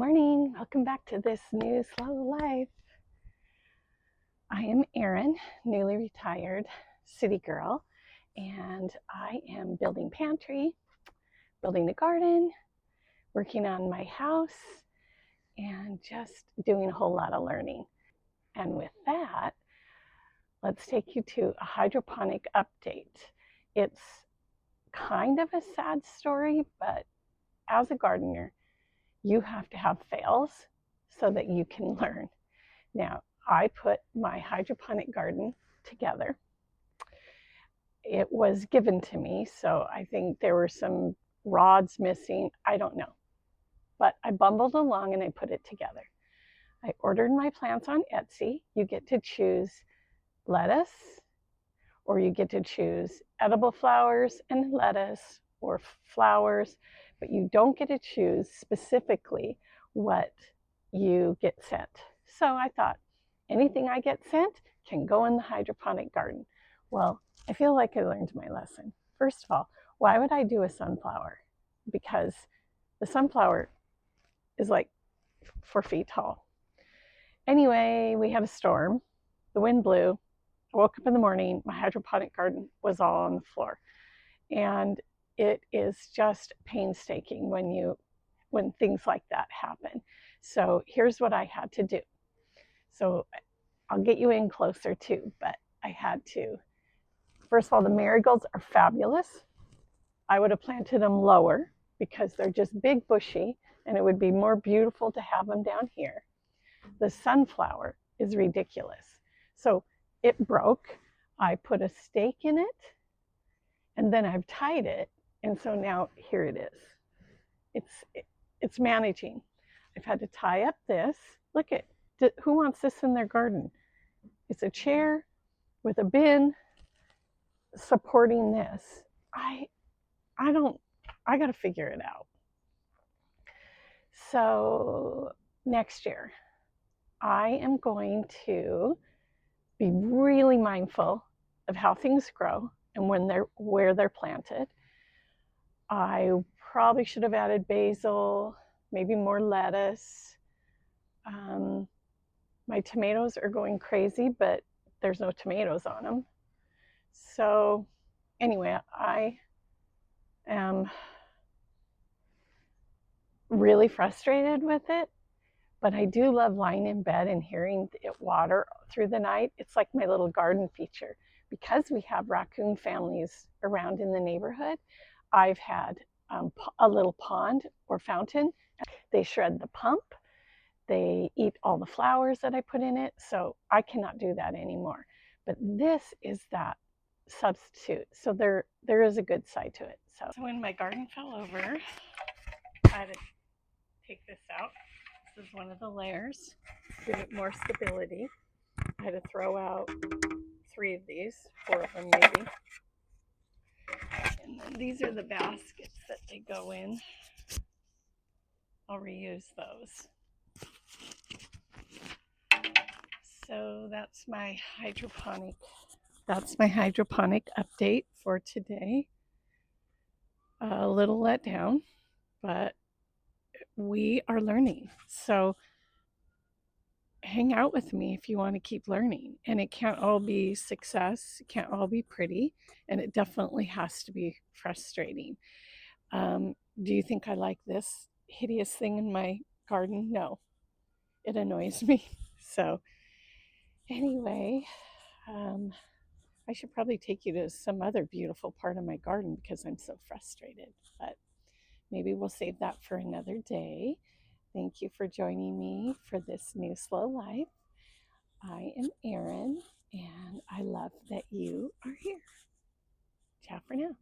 morning. Welcome back to This New Slow Life. I am Erin, newly retired city girl, and I am building pantry, building a garden, working on my house, and just doing a whole lot of learning. And with that, let's take you to a hydroponic update. It's kind of a sad story, but as a gardener, you have to have fails so that you can learn. Now, I put my hydroponic garden together. It was given to me, so I think there were some rods missing. I don't know. But I bumbled along and I put it together. I ordered my plants on Etsy. You get to choose lettuce, or you get to choose edible flowers and lettuce, or flowers, but you don't get to choose specifically what you get sent. So I thought, anything I get sent can go in the hydroponic garden. Well, I feel like I learned my lesson. First of all, why would I do a sunflower? Because the sunflower is like 4 feet tall. Anyway, we had a storm. The wind blew. I woke up in the morning, my hydroponic garden was all on the floor. And it is just painstaking when things like that happen. So here's what I had to do. So I'll get you in closer too, but I had to. First of all, the marigolds are fabulous. I would have planted them lower because they're just big bushy, and it would be more beautiful to have them down here. The sunflower is ridiculous. So it broke. I put a stake in it, and then I've tied it, and so now here it is. It's managing. I've had to tie up this. Look at, who wants this in their garden? It's a chair with a bin supporting this. I got to figure it out. So next year, I am going to be really mindful of how things grow and where they're planted. I probably should have added basil, maybe more lettuce. My tomatoes are going crazy, but there's no tomatoes on them. So anyway, I am really frustrated with it, but I do love lying in bed and hearing it water through the night. It's like my little garden feature. Because we have raccoon families around in the neighborhood, I've had a little pond or fountain. They shred the pump. They eat all the flowers that I put in it. So I cannot do that anymore. But this is that substitute. So there is a good side to it. So when my garden fell over, I had to take this out. This is one of the layers, give it more stability. I had to throw out 3 of these, 4 of them maybe. And then these are the baskets that they go in. I'll reuse those. So that's my hydroponic update for today. A little let down, but we are learning. So hang out with me if you want to keep learning. And it can't all be success, it can't all be pretty, and it definitely has to be frustrating. Do you think I like this hideous thing in my garden? No, it annoys me. So anyway, I should probably take you to some other beautiful part of my garden because I'm so frustrated, but maybe we'll save that for another day. Thank you for joining me for This New Slow Life. I am Erin, and I love that you are here. Ciao for now.